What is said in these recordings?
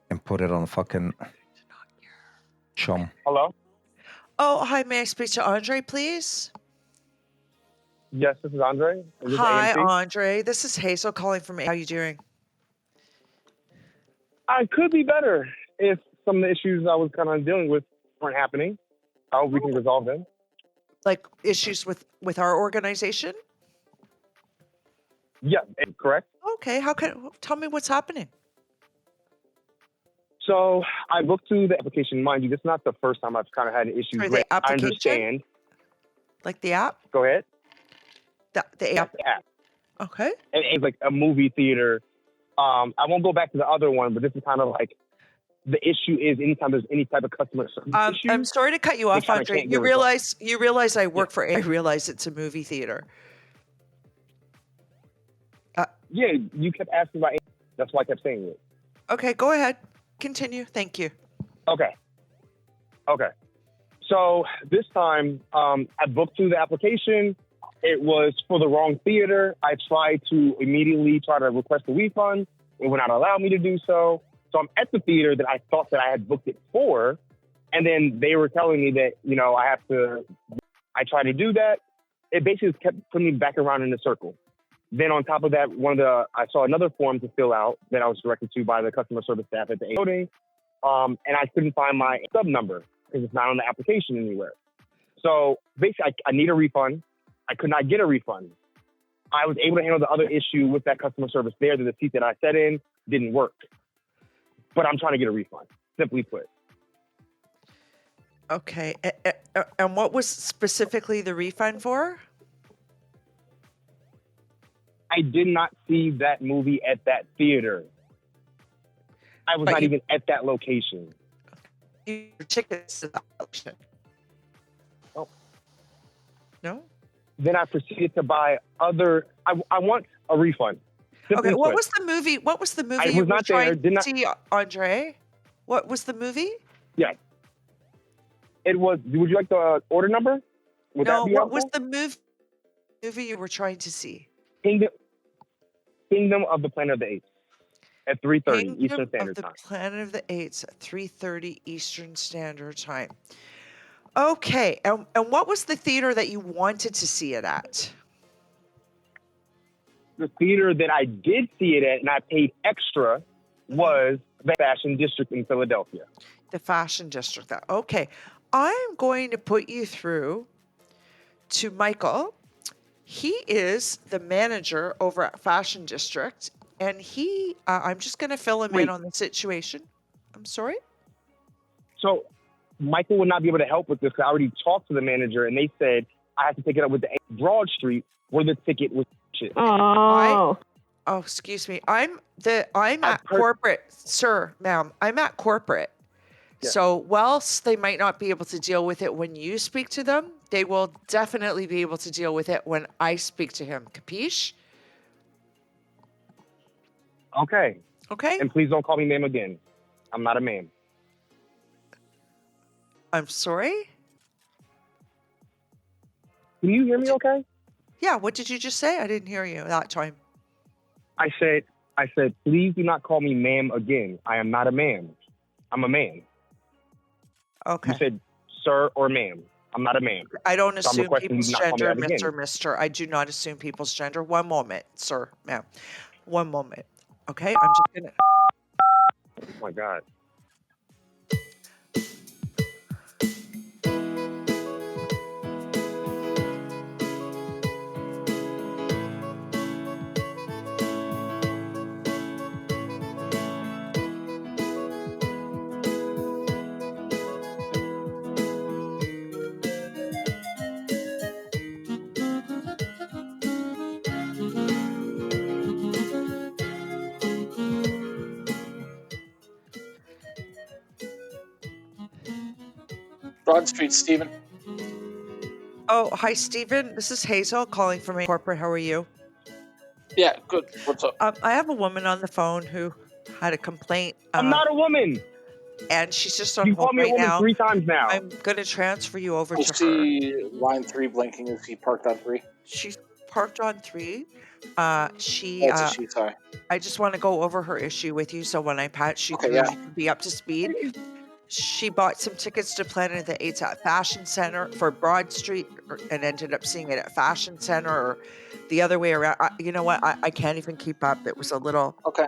and put it on fucking Chum. Hello? Oh, hi. May I speak to Andre, please? Yes, this is Andre. Is this Hi, AMC? Andre. This is Hazel calling from. How you doing? I could be better if some of the issues I was kind of dealing with weren't happening. I hope we can resolve them. Like issues with our organization? Yeah, correct. Okay. Tell me what's happening? So I looked through the application. Mind you, this is not the first time I've kind of had an issue. For Great, the I application? understand. Like the app? Go ahead. The app. The app. Okay. And it's like a movie theater. I won't go back to the other one, but this is kind of like the issue is anytime there's any type of customer service issue. I'm sorry to cut you off, kinda Andre. can't You get resolved. realize I work for. I realize it's a movie theater. Yeah, you kept asking about. That's why I kept saying it. Okay, go ahead. Continue. Thank you. Okay. So this time, I booked through the application. It was for the wrong theater. I tried to immediately try to request a refund. It would not allow me to do so. So I'm at the theater that I thought that I had booked it for. And then they were telling me that, I tried to do that. It basically kept putting me back around in a circle. Then on top of that, I saw another form to fill out that I was directed to by the customer service staff at the building. And I couldn't find my sub number because it's not on the application anywhere. So basically, I need a refund. I could not get a refund. I was able to handle the other issue with that customer service there that the seat that I sat in didn't work. But I'm trying to get a refund, simply put. Okay. And what was specifically the refund for? I did not see that movie at that theater. I was not even at that location. Your tickets to that location. Oh. No? Then I proceeded to buy other. I want a refund. Simply Okay. What put. was the movie? What was the movie I you was were not there. trying Did to not see, Andre? What was the movie? Yeah. It was. Would you like the order number? Would No. that be What helpful? was the movie you were trying to see? Kingdom of the Planet of the Apes at 3:30 Eastern Standard Time. Planet of the Apes at 3:30 Eastern Standard Time. Okay. And what was the theater that you wanted to see it at? The theater that I did see it at and I paid extra was the Fashion District in Philadelphia. The Fashion District. Okay. I'm going to put you through to Michael. He is the manager over at Fashion District, and I'm just going to fill him in on the situation. I'm sorry? So Michael would not be able to help with this because I already talked to the manager, and they said I have to pick it up with the Broad Street where the ticket was. Oh, excuse me. I'm at corporate, sir, ma'am. I'm at corporate. Yeah. So whilst they might not be able to deal with it when you speak to them, they will definitely be able to deal with it when I speak to him. Capiche? Okay. Okay. And please don't call me ma'am again. I'm not a ma'am. I'm sorry? Can you hear me okay? Yeah, what did you just say? I didn't hear you that time. I said, please do not call me ma'am again. I am not a ma'am. I'm a man. Okay. You said sir or ma'am. I'm not a man. I don't assume people's gender, Mr. Mister. I do not assume people's gender. One moment, sir, ma'am. One moment. Okay, I'm just gonna. Oh my God. Broad Street, Stephen. Oh, hi, Stephen. This is Hazel calling from corporate. How are you? Yeah, good. What's up? I have a woman on the phone who had a complaint. I'm not a woman. And she's just on hold hold right now. You called me a woman 3 times now. I'm going to transfer you over to her. See line 3 blinking. Is he parked on 3? She's parked on 3. She, That's a she. Sorry. I just want to go over her issue with you, so when I patch you Okay, through, yeah. you can be up to speed. She bought some tickets to Planet of the Apes at Fashion Center for Broad Street and ended up seeing it at Fashion Center or the other way around. You know what? I can't even keep up. It was a little, Okay.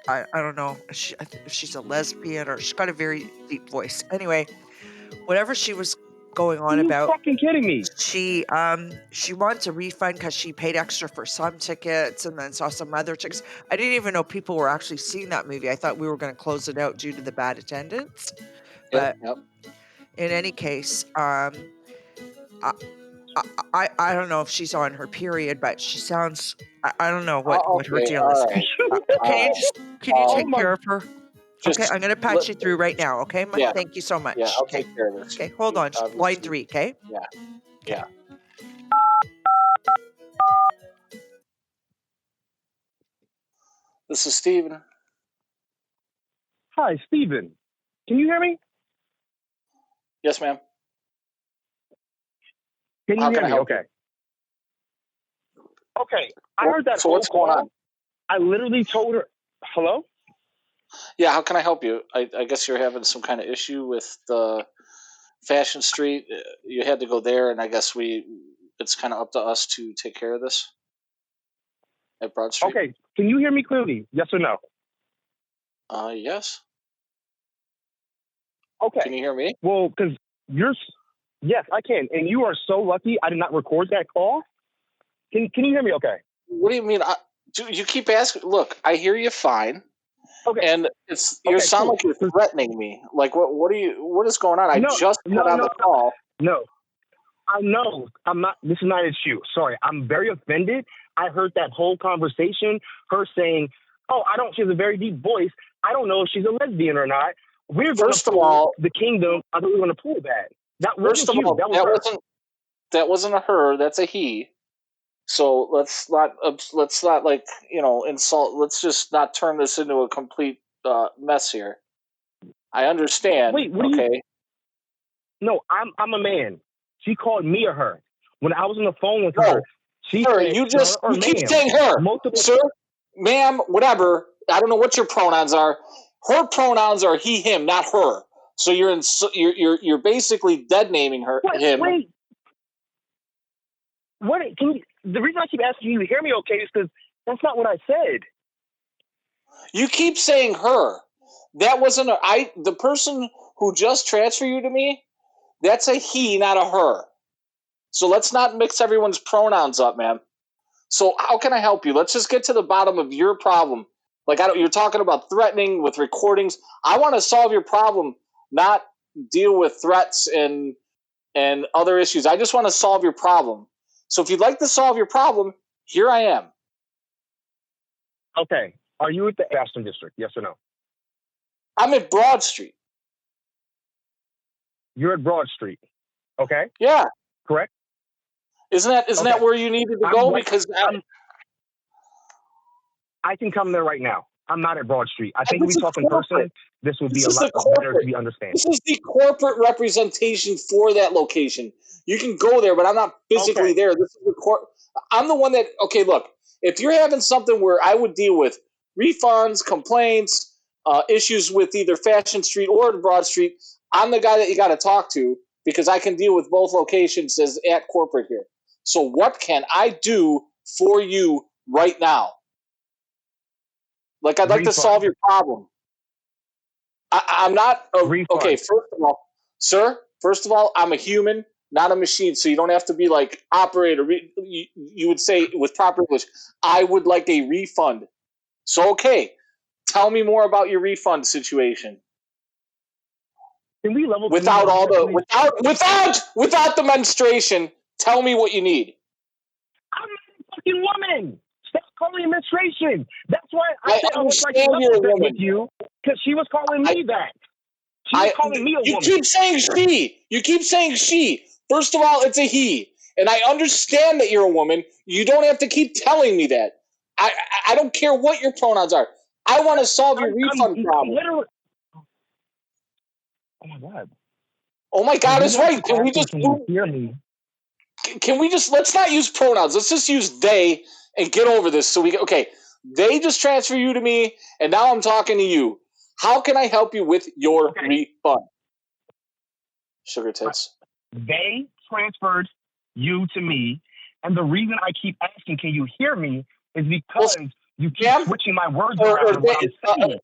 I don't know if she's a lesbian or she's got a very deep voice. Anyway, whatever she was going on Are you about, fucking kidding me? she wants a refund because she paid extra for some tickets and then saw some other tickets. I didn't even know people were actually seeing that movie. I thought we were going to close it out due to the bad attendance. But Yep. in any case, I don't know if she's on her period, but she sounds. I don't know what her Okay. deal is. All right. Can you Oh take care of her? Just Okay, I'm gonna patch you through right now. Okay, Yeah. thank you so much. Yeah, I'll Okay, take care of this. okay, hold on. Obviously. Line 3. Okay. Yeah. This is Steven. Hi, Steven. Can you hear me? Yes, ma'am. Can you How hear can I me? help you? Okay. Okay. I heard that So whole what's going call. on? I literally told her, hello? Yeah, how can I help you? I guess you're having some kind of issue with the Fashion Street. You had to go there, and I guess it's kind of up to us to take care of this at Broad Street. Okay. Can you hear me clearly? Yes or no? Yes. Okay. Can you hear me? Well, because yes, I can. And you are so lucky I did not record that call. Can you hear me okay? What do you mean? You keep asking. Look, I hear you fine. Okay. And you sound cool. like you're threatening me. Like what is going on? I No, just got on the call. No. I know. I'm not. This is not an issue. Sorry. I'm very offended. I heard that whole conversation, her saying, oh, she has a very deep voice. I don't know if she's a lesbian or not. We're going to pull the kingdom. I think we're going to pull that. That wasn't you. That was her. That wasn't a her. That's a he. So let's not like insult. Let's just not turn this into a complete mess here. I understand. Wait, what do you? No, I'm a man. She called me a her. When I was on the phone with her, she said, you keep saying her, sir, ma'am, whatever. I don't know what your pronouns are. Her pronouns are he, him, not her. So you're basically dead naming him. Wait. What? The reason I keep asking you to hear me okay is because that's not what I said. You keep saying her. That wasn't the person who just transferred you to me. That's a he, not a her. So let's not mix everyone's pronouns up, man. So how can I help you? Let's just get to the bottom of your problem. Like you're talking about threatening with recordings. I want to solve your problem, not deal with threats and other issues. I just want to solve your problem. So if you'd like to solve your problem, here I am. Okay. Are you at the Ashton District? Yes or no? I'm at Broad Street. You're at Broad Street. Okay. Yeah. Correct. Isn't that where you needed to go? Because I can come there right now. I'm not at Broad Street. I think if we talk in person, this would be a lot better to be understanding. This is the corporate representation for that location. You can go there, but I'm not physically there. This is I'm the one that. Okay, look. If you're having something where I would deal with refunds, complaints, issues with either Fashion Street or Broad Street, I'm the guy that you got to talk to because I can deal with both locations as at corporate here. So what can I do for you right now? Like, I'd like to solve your problem. I'm not okay. First of all, I'm a human, not a machine. So you don't have to be like operator. You would say with proper English, I would like a refund. So okay, tell me more about your refund situation. Can we level without the menstruation? Tell me what you need. I'm not a fucking woman. Stop calling me menstruation. That's why I said I was like with you because she was calling me that. She was calling me a woman. You keep saying she. First of all, it's a he, and I understand that you're a woman. You don't have to keep telling me that. I don't care what your pronouns are. I want to solve your refund problem. Oh my god. Oh my god is right. Can we just hear me? Can we let's not use pronouns. Let's just use they and get over this. So they just transfer you to me, and now I'm talking to you. How can I help you with your refund? Sugar tits. They transferred you to me, and the reason I keep asking, can you hear me, is because you keep switching my words around what I'm saying.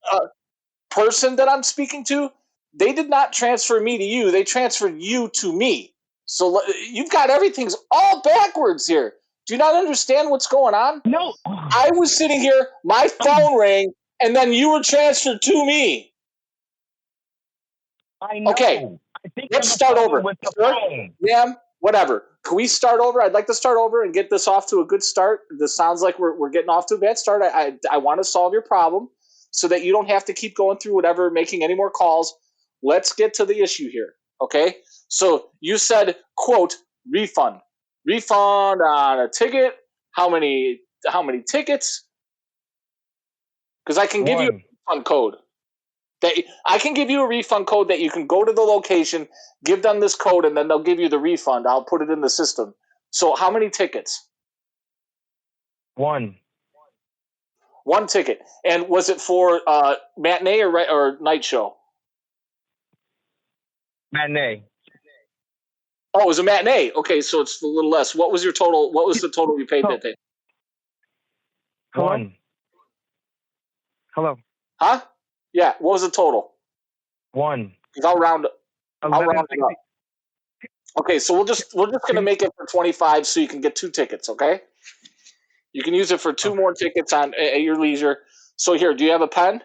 Person that I'm speaking to, they did not transfer me to you. They transferred you to me. So you've got everything's all backwards here. Do you not understand what's going on? No. I was sitting here, my phone rang, and then you were transferred to me. I know. Okay, let's start over. Ma'am, whatever. Can we start over? I'd like to start over and get this off to a good start. This sounds like we're getting off to a bad start. I want to solve your problem so that you don't have to keep going through whatever, making any more calls. Let's get to the issue here, okay? So you said, quote, refund. Refund on a ticket. How many tickets? Because I can give you a refund code. I can give you a refund code that you can go to the location, give them this code, and then they'll give you the refund. I'll put it in the system. So how many tickets? One ticket. And was it for matinee or night show? Matinee. Oh, it was a matinee. Okay, so it's a little less. What was your total? What was the total you paid that day? One. Hello. Huh? Yeah. What was the total? One. I'll round it up. Okay, so we're just gonna make it for 25, so you can get 2 tickets. Okay. You can use it for 2 more tickets at your leisure. So here, do you have a pen?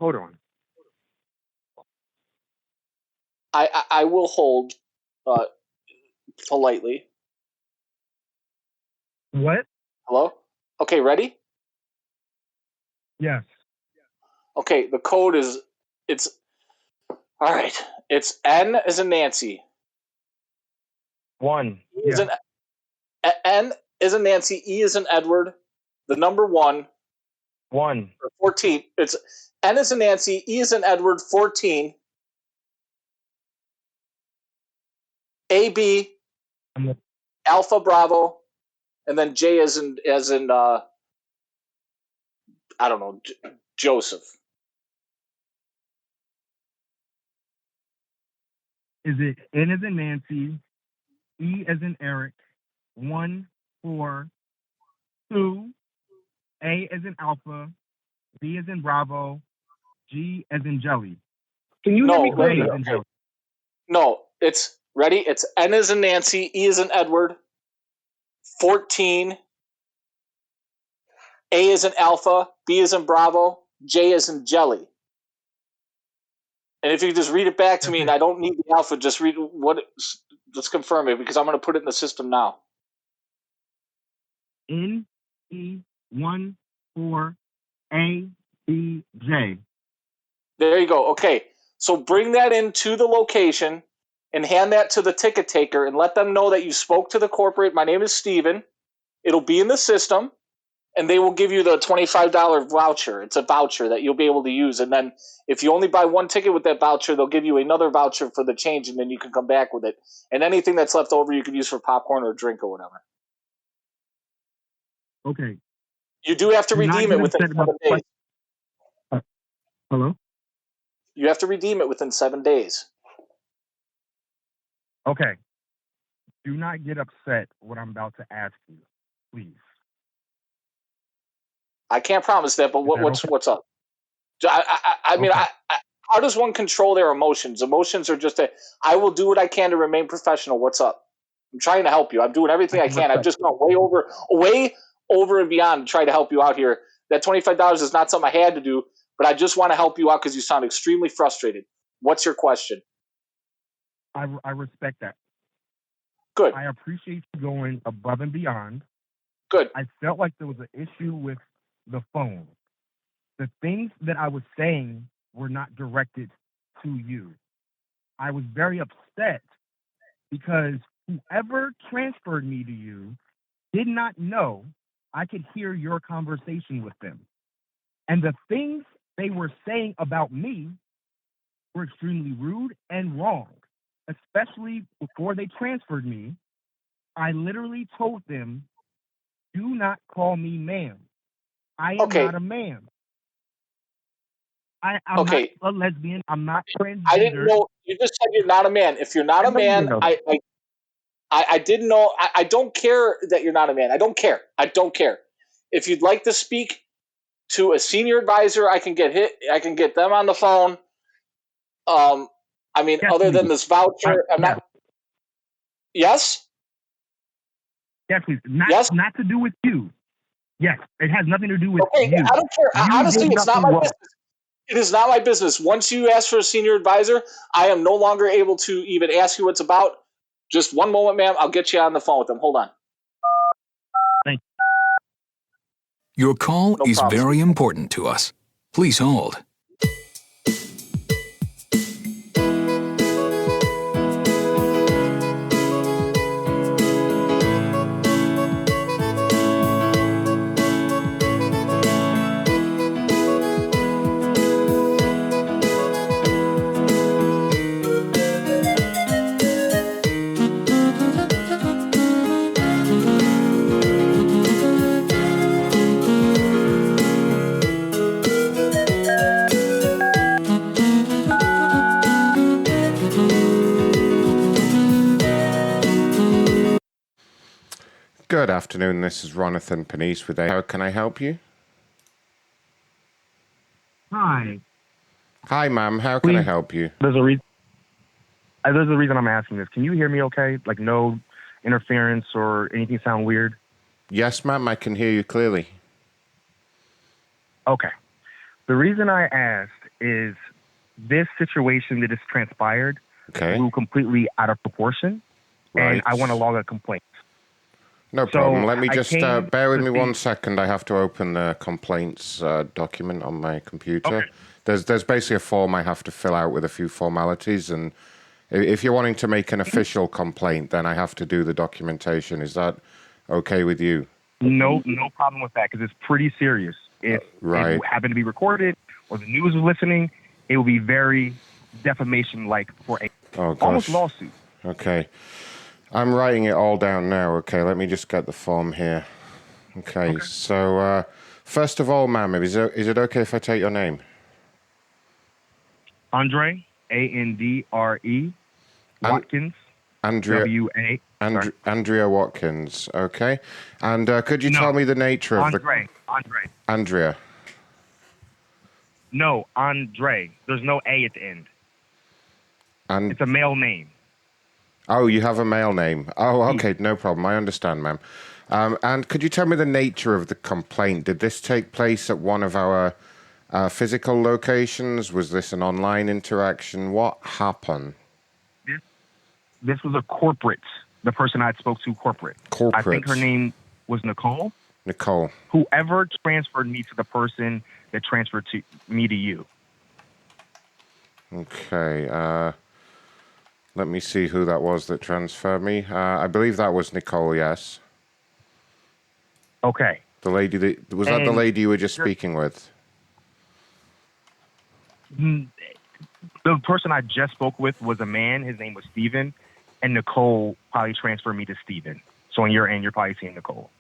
Hold on. I will hold politely. What? Hello? Okay, ready? Yes. Okay, the code it's all right. It's N as in Nancy. 1. N is in Nancy, E is in Edward, the number 1. 1. 14. It's N is in Nancy, E is in Edward, 14. AB, Alpha Bravo, and then J as in I don't know, Joseph. Is it N as in Nancy, E as in Eric, 1, 4, 2, A as in Alpha, B as in Bravo, G as in Jelly? Can you hear me clearly? No, it's ready. It's N as in Nancy, E as in Edward, 14. A as in Alpha, B as in Bravo, J as in Jelly. And if you could just read it back to me, and I don't need the alpha, just read let's confirm it, because I'm going to put it in the system now. N, E, 1, 4, A, B, J. There you go. Okay, so bring that into the location and hand that to the ticket taker and let them know that you spoke to the corporate. My name is Steven. It'll be in the system, and they will give you the $25 voucher. It's a voucher that you'll be able to use. And then if you only buy 1 ticket with that voucher, they'll give you another voucher for the change, and then you can come back with it. And anything that's left over, you can use for popcorn or a drink or whatever. Okay. You do have to redeem it within 7 days. Hello? You have to redeem it within 7 days. Okay. Do not get upset what I'm about to ask you, please. I can't promise that, but what's up? I mean, how does one control their emotions? Emotions are just I will do what I can to remain professional. What's up? I'm trying to help you. I'm doing everything I can. I've just gone way over and beyond to try to help you out here. That $25 is not something I had to do, but I just want to help you out because you sound extremely frustrated. What's your question? I respect that. Good. I appreciate you going above and beyond. Good. I felt like there was an issue with the phone. The things that I was saying were not directed to you. I was very upset because whoever transferred me to you did not know I could hear your conversation with them. And the things they were saying about me were extremely rude and wrong, especially before they transferred me, I literally told them, do not call me ma'am. I am not a ma'am. I'm not a lesbian. I'm not transgender. I didn't know. You just said you're not a man. If you're not a man, I didn't know. I don't care that you're not a man. I don't care. I don't care. If you'd like to speak to a senior advisor, I can get them on the phone. I mean, other than this voucher, I'm not. Yes. Yes, please. Not to do with you. Yes, it has nothing to do with you. I don't care. Honestly, it's not my business. It is not my business. Once you ask for a senior advisor, I am no longer able to even ask you what's about. Just one moment, ma'am. I'll get you on the phone with them. Hold on. Thank you. Your call is very important to us. Please hold. Good afternoon, this is Ronathan Panisse with A. How can I help you? Hi. Hi, ma'am. How can I help you? There's a reason I'm asking this. Can you hear me okay? Like no interference or anything sound weird? Yes, ma'am. I can hear you clearly. Okay. The reason I asked is this situation that has transpired grew completely out of proportion, and I want to log a complaint. No problem. Let me just bear with me 1 second. I have to open the complaints document on my computer. Okay. There's basically a form I have to fill out with a few formalities, and if you're wanting to make an official complaint, then I have to do the documentation. Is that okay with you? No problem with that, because it's pretty serious. If it happened to be recorded or the news was listening, it will be very defamation-like for almost lawsuit. Okay. I'm writing it all down now. Okay, let me just get the form here. Okay. So first of all, ma'am, is it okay if I take your name? Andre, Andre, Watkins, W-A. Andrea Watkins, okay. And could you tell me the nature of Andrea. No, Andre. There's no A at the end. It's a male name. Oh, you have a male name. Oh, okay, no problem. I understand, ma'am. And could you tell me the nature of the complaint? Did this take place at one of our physical locations? Was this an online interaction? What happened? This was a corporate. The person I spoke to, corporate. I think her name was Nicole. Nicole. Whoever transferred me to the person that transferred me to you. Okay. Let me see who that was that transferred me. I believe that was Nicole, yes. Okay. The lady that was that the lady you were just speaking with? The person I just spoke with was a man. His name was Steven, and Nicole probably transferred me to Steven. So on your end, you're probably seeing Nicole.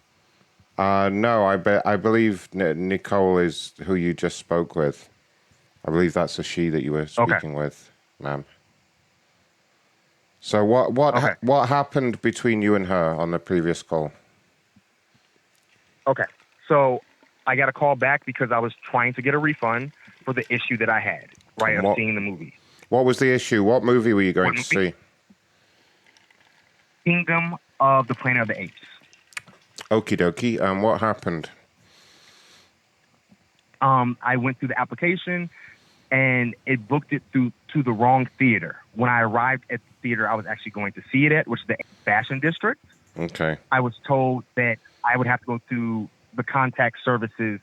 No, I believe Nicole is who you just spoke with. I believe that's a she that you were speaking with, ma'am. So what happened between you and her on the previous call? Okay. So I got a call back because I was trying to get a refund for the issue that I had, of seeing the movie. What was the issue? What movie were you going to see? Kingdom of the Planet of the Apes. Okie dokie. What happened? I went through the application, and it booked it to the wrong theater. When I arrived at the theater I was actually going to see it at, which is the Fashion District, okay, I was told that I would have to go through the contact services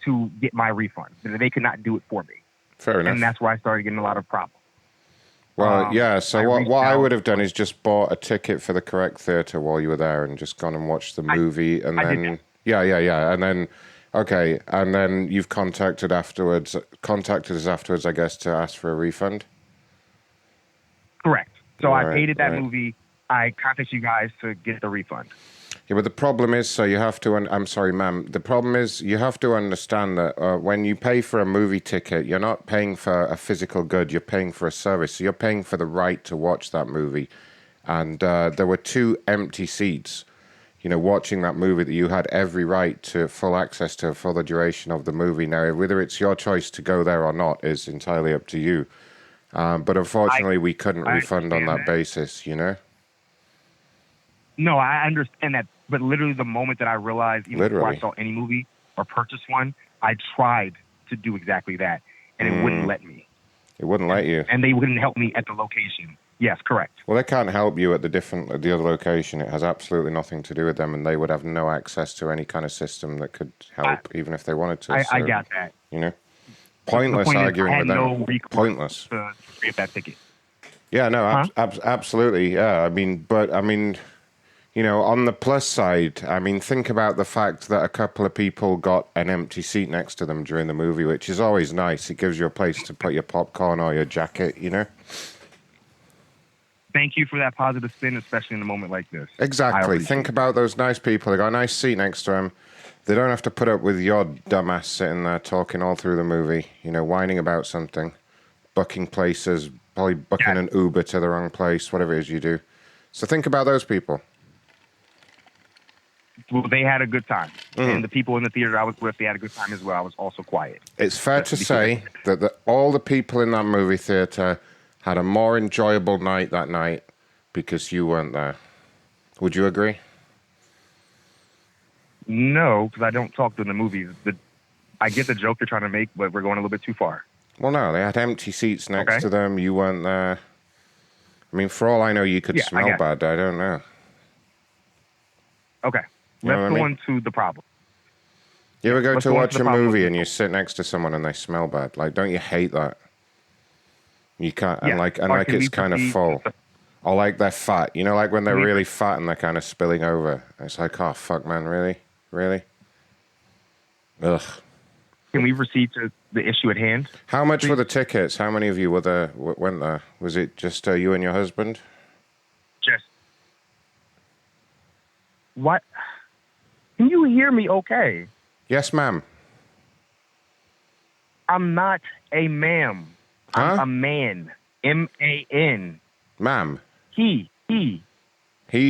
to get my refund. They could not do it for me. Fair enough. And that's where I started getting a lot of problems. Well, yeah, so what I would have done is just bought a ticket for the correct theater while you were there and just gone and watched the movie. And then, yeah. And then, okay, and then you've contacted us afterwards, I guess, to ask for a refund? Correct. So I hated that movie. I contacted you guys to get the refund. Yeah, but the problem is, so you have to, I'm sorry, ma'am. The problem is you have to understand that when you pay for a movie ticket, you're not paying for a physical good, you're paying for a service. So you're paying for the right to watch that movie. And there were 2 empty seats, watching that movie that you had every right to full access to for the duration of the movie. Now, whether it's your choice to go there or not is entirely up to you. But unfortunately, we couldn't refund on that basis, No, I understand that. But literally the moment that I realized, even before I saw any movie or purchased one, I tried to do exactly that. And it wouldn't let me. It wouldn't let you? And they wouldn't help me at the location. Yes, correct. Well, they can't help you at the other location. It has absolutely nothing to do with them, and they would have no access to any kind of system that could help, even if they wanted to. I got that. Pointless arguing with them. No Pointless. To create that ticket. Yeah, no, absolutely. Yeah, on the plus side, think about the fact that a couple of people got an empty seat next to them during the movie, which is always nice. It gives you a place to put your popcorn or your jacket, Thank you for that positive spin, especially in a moment like this. Exactly. Think about those nice people. They got a nice seat next to them. They don't have to put up with your dumbass sitting there talking all through the movie, whining about something, booking places, probably booking an Uber to the wrong place, whatever it is you do. So think about those people. Well, they had a good time. And the people in the theater I was with, they had a good time as well. I was also quiet. It's fair to say that all the people in that movie theater had a more enjoyable night that night because you weren't there. Would you agree? No, because I don't talk during the movies. I get the joke they're trying to make, but we're going a little bit too far. Well, no, they had empty seats next to them. You weren't there. For all I know, you could smell bad. I don't know. Okay. Let's go on to the problem. You ever go to watch a movie and you sit next to someone and they smell bad? Like, don't you hate that? You can't, and it's kind of full. Or like they're fat. Like when they're really fat and they're kind of spilling over. It's like, oh, fuck, man, really? Really? Ugh. Can we proceed to the issue at hand? How much were the tickets? How many of you went there? Was it just you and your husband? Just. What? Can you hear me okay? Yes, ma'am. I'm not a ma'am. I'm a man. M-A-N. Ma'am. He. He,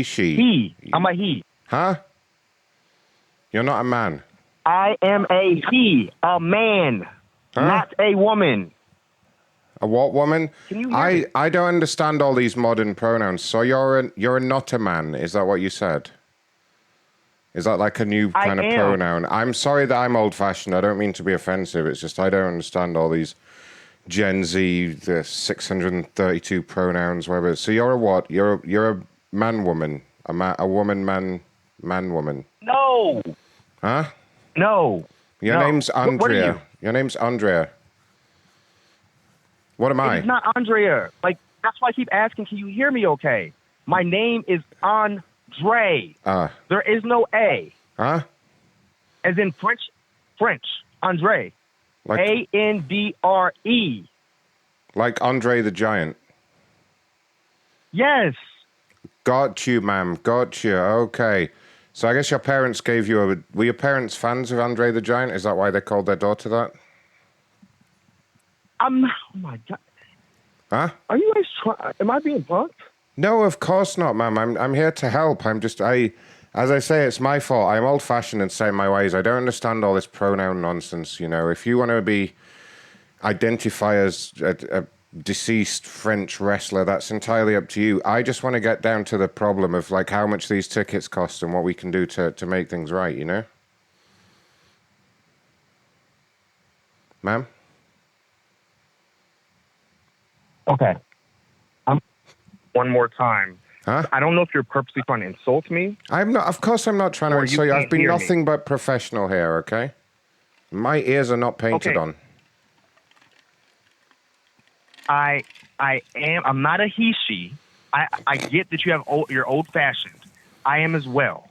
she. He. I'm a he. Huh? You're not a man. I am a he. A man. Not a woman. A what woman? Can you hear me? I don't understand all these modern pronouns. So you're not a man. Is that what you said? Is that like a new kind of pronoun? I'm sorry that I'm old-fashioned. I don't mean to be offensive. It's just I don't understand all these Gen Z, the 632 pronouns, whatever. So you're a what? You're a man, woman, a woman, man, woman. No. Huh? No. Your name's Andrea. What are you? Your name's Andrea. What am I? It's not Andrea. That's why I keep asking, can you hear me okay? My name is Andre. There is no A. Huh? As in French. Andre. Like A-N-D-R-E. Like Andre the Giant. Yes. Got you, ma'am. Got you. Okay. So I guess your parents gave you were your parents fans of Andre the Giant? Is that why they called their daughter that? Oh my God. Huh? Are you guys am I being punked? No, of course not, ma'am. I'm here to help. As I say, it's my fault. I'm old-fashioned and say my ways. I don't understand all this pronoun nonsense, If you want to identify as a deceased French wrestler, that's entirely up to you. I just want to get down to the problem of, how much these tickets cost and what we can do to make things right, Ma'am? Okay. One more time. Huh? I don't know if you're purposely trying to insult me. I'm not. Of course, I'm not trying to insult you. I've been nothing but professional here. Okay. My ears are not painted on. I am. I'm not a he, she. I get that you have you're old fashioned. I am as well.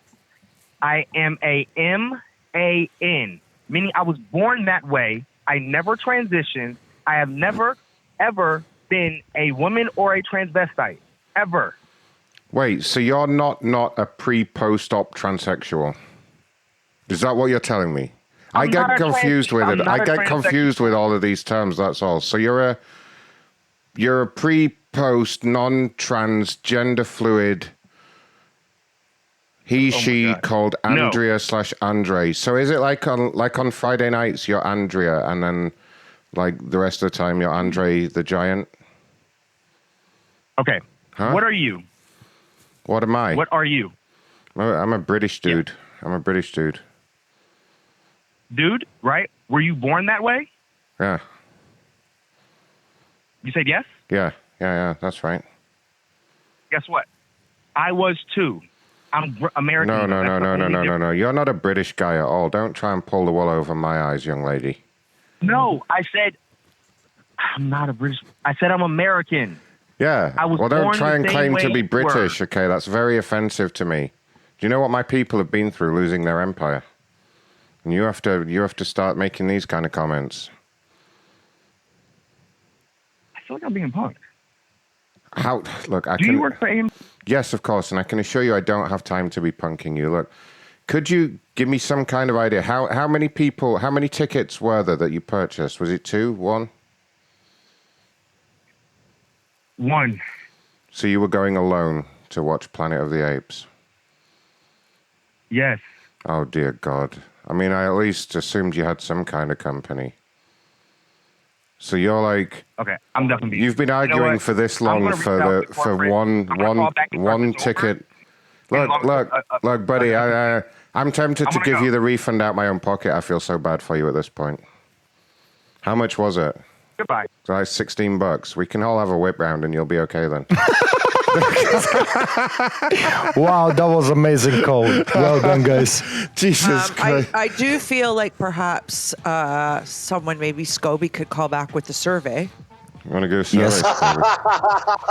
I am a M-A-N, meaning I was born that way. I never transitioned. I have never, ever been a woman or a transvestite. ever. Wait, so you're not a pre-post-op transsexual? Is that what you're telling me? I get confused with it. I get confused with all of these terms, that's all. So you're a pre-post, non-trans, gender fluid, she called Andrea / Andre. So is it like on Friday nights you're Andrea and then like the rest of the time you're Andre the Giant? Okay. Huh? What are you? What am I? What are you? I'm a British dude. Yeah. I'm a British dude. Dude, right? Were you born that way? Yeah. You said yes? Yeah, that's right. Guess what? I was too. I'm American. No. You're not a British guy at all. Don't try and pull the wool over my eyes, young lady. No, I said I'm not a British. I said I'm American. Yeah. I was well, don't born try and claim to be British, were. okay? That's very offensive to me. Do you know what my people have been through losing their empire? And you have to start making these kind of comments. I feel like I'm being punked. Look, Do you work for AIM? Yes, of course, and I can assure you I don't have time to be punking you. Look, could you give me some kind of idea? How many tickets were there that you purchased? Was it 2, 1? 1. So you were going alone to watch Planet of the Apes? Yes. Oh, dear God. I mean, I at least assumed you had some kind of company. So you're like... Okay, I'm definitely... You've been arguing for this long for one ticket. Look, buddy, I'm tempted to give you the refund out my own pocket. I feel so bad for you at this point. How much was it? Goodbye. It's like $16. We can all have a whip round and you'll be okay then. Wow, that was amazing call. Well done, guys. Jesus Christ. I do feel like perhaps someone, maybe Scoby, could call back with the survey. You want to go survey? Yes.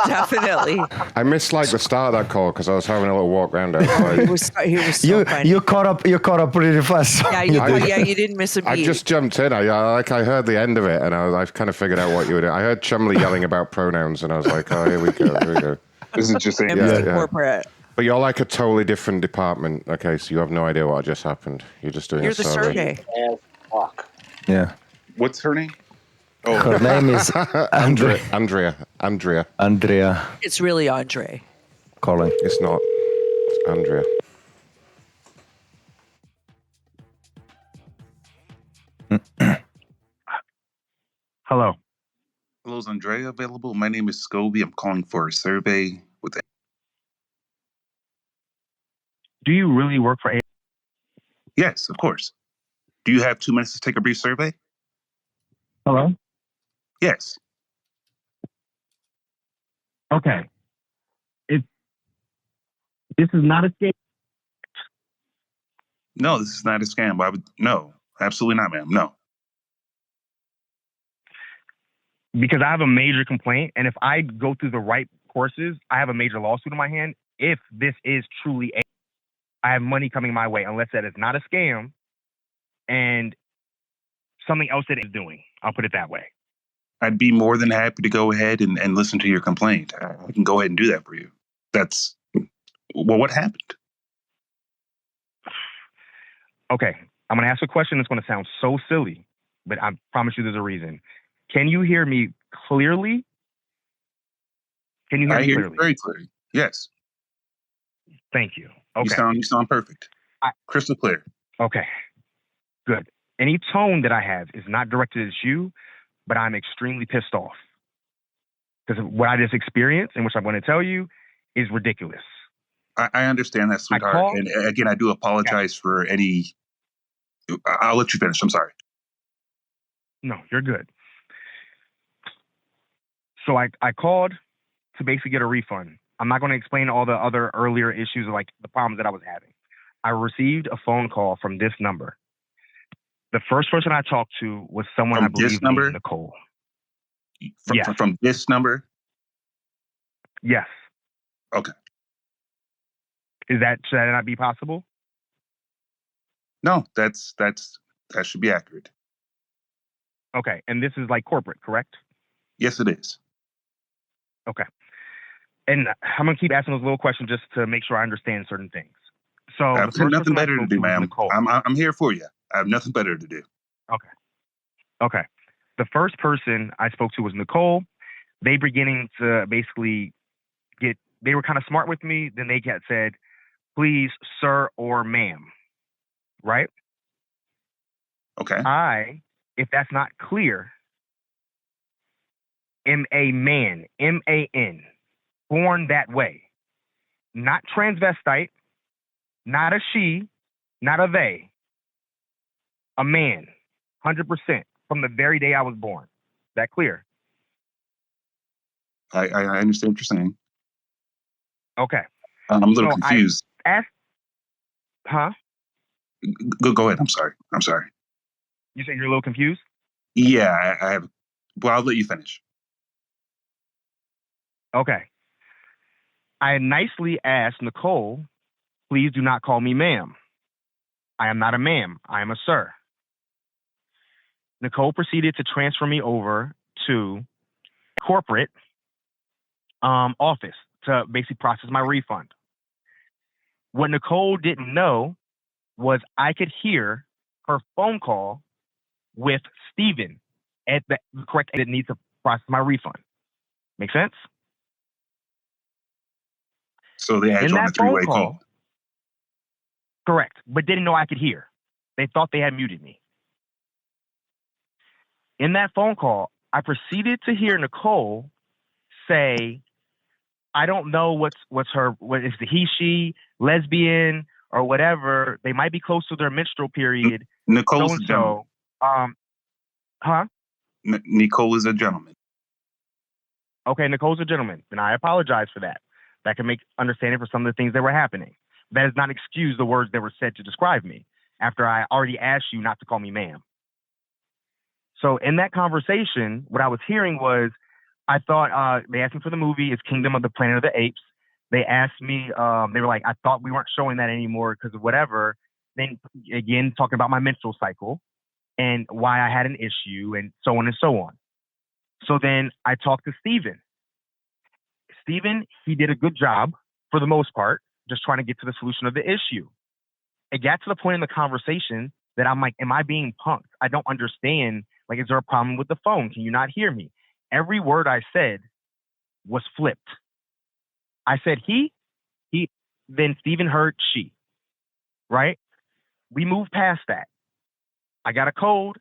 Definitely. I missed like the start of that call because I was having a little walk around outside. He was so funny. You caught up really fast. Yeah, you didn't miss a beat. I just jumped in. I heard the end of it and I kind of figured out what you were doing. I heard Chumley yelling about pronouns and I was like, oh, here we go. This is just corporate. But you're like a totally different department. Okay, so you have no idea what just happened. You're just doing You're a the survey. survey. Fuck. Yeah. What's her name? Oh. Her name is Andrea. It's really Andre. Calling. It's not. It's Andrea. Hello. Hello, is Andrea available? My name is Scoby. I'm calling for a survey with... Do you really work for AIM? Yes, of course. Do you have 2 minutes to take a brief survey? Hello? Yes. Okay. This is not a scam. No, this is not a scam. No, absolutely not, ma'am. No. Because I have a major complaint, and if I go through the right courses, I have a major lawsuit in my hand. If this is truly I have money coming my way, unless that is not a scam and something else that is doing. I'll put it that way. I'd be more than happy to go ahead and listen to your complaint. I can go ahead and do that for you. What happened? Okay, I'm going to ask a question that's going to sound so silly, but I promise you there's a reason. Can you hear me clearly? Can you hear me clearly? You very clearly. Yes. Thank you. Okay. You sound perfect. Crystal clear. Okay. Good. Any tone that I have is not directed at you, but I'm extremely pissed off. Because what I just experienced, and which I'm going to tell you, is ridiculous. I understand that, sweetheart. And again, I do apologize for any... I'll let you finish. I'm sorry. No, you're good. So I called to basically get a refund. I'm not going to explain all the other earlier issues, like the problems that I was having. I received a phone call from this number. The first person I talked to was someone from I believe named Nicole. From this number? Yes. Okay. Should that not be possible? No, that should be accurate. Okay, and this is like corporate, correct? Yes, it is. Okay. And I'm going to keep asking those little questions just to make sure I understand certain things. So I've got nothing better to do, ma'am. I'm here for you. I have nothing better to do. Okay. The first person I spoke to was Nicole. They beginning to basically they were kind of smart with me. Then they said, please, sir or ma'am. Right? Okay. If that's not clear, am a man, M-A-N, born that way. Not transvestite, not a she, not a they. A man, 100%, from the very day I was born. Is that clear? I understand what you're saying. Okay. I'm a little confused. I asked, huh? Go ahead. I'm sorry. You say you're a little confused? Yeah, I have. Well, I'll let you finish. Okay. I nicely asked Nicole, please do not call me ma'am. I am not a ma'am. I am a sir. Nicole proceeded to transfer me over to corporate office to basically process my refund. What Nicole didn't know was I could hear her phone call with Steven at the correct that needs to process my refund. Make sense? So they had you on a three-way call. Correct, but didn't know I could hear. They thought they had muted me. In that phone call, I proceeded to hear Nicole say, I don't know what is the he, she, lesbian, or whatever. They might be close to their menstrual period. Nicole's a gentleman. Huh? Nicole is a gentleman. Okay, Nicole's a gentleman, and I apologize for that. That can make understanding for some of the things that were happening. That does not excuse the words that were said to describe me after I already asked you not to call me ma'am. So in that conversation, what I was hearing was, I thought they asked me for the movie. It's Kingdom of the Planet of the Apes. They asked me, they were like, I thought we weren't showing that anymore because of whatever. Then again, talking about my menstrual cycle and why I had an issue and so on and so on. So then I talked to Steven. Steven, he did a good job for the most part, just trying to get to the solution of the issue. It got to the point in the conversation that I'm like, am I being punked? I don't understand. Like, is there a problem with the phone? Can you not hear me? Every word I said was flipped. I said he, then Steven heard she, right? We moved past that. I got a code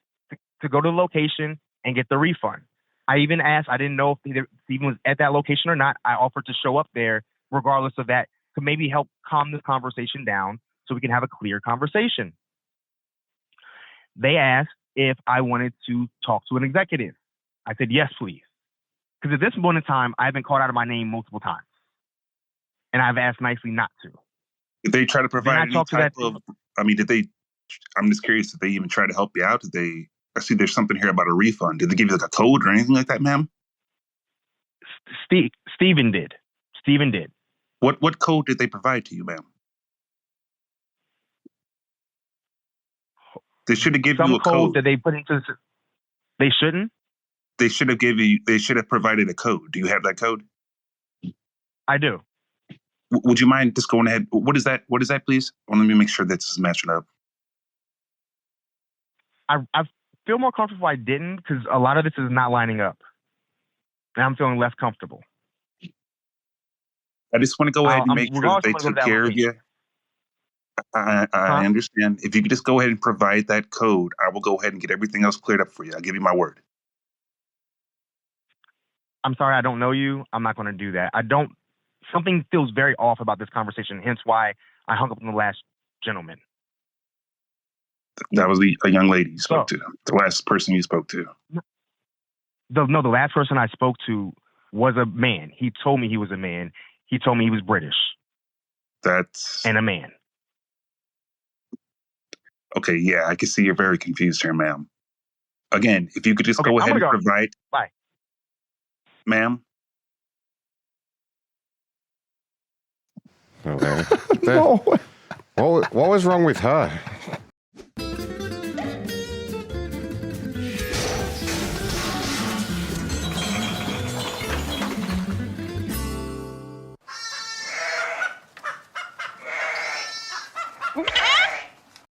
to go to the location and get the refund. I even asked, I didn't know if Steven was at that location or not. I offered to show up there regardless of that to maybe help calm this conversation down so we can have a clear conversation. They asked if I wanted to talk to an executive. I said, yes, please. Because at this point in time, I've been called out of my name multiple times. And I've asked nicely not to. Did they try to provide any type of, did they, I'm just curious, did they even try to help you out? I see there's something here about a refund. Did they give you like a code or anything like that, ma'am? Steven did. What code did they provide to you, ma'am? They should have given you a code that they put into. They shouldn't. They should have provided a code. Do you have that code? I do. Would you mind just going ahead? What is that, please? Well, let me make sure this is matching up. I feel more comfortable I didn't because a lot of this is not lining up. And I'm feeling less comfortable. I just want to go ahead and make sure that they took care of you. I understand. If you could just go ahead and provide that code, I will go ahead and get everything else cleared up for you. I'll give you my word. I'm sorry, I don't know you. I'm not going to do that. Something feels very off about this conversation, hence why I hung up on the last gentleman. That was a young lady you spoke to. The last person you spoke to. The last person I spoke to was a man. He told me he was a man. He told me he was British. And a man. Okay, yeah, I can see you're very confused here, ma'am. Again, if you could just go ahead and provide. Bye. Ma'am? What was wrong with her?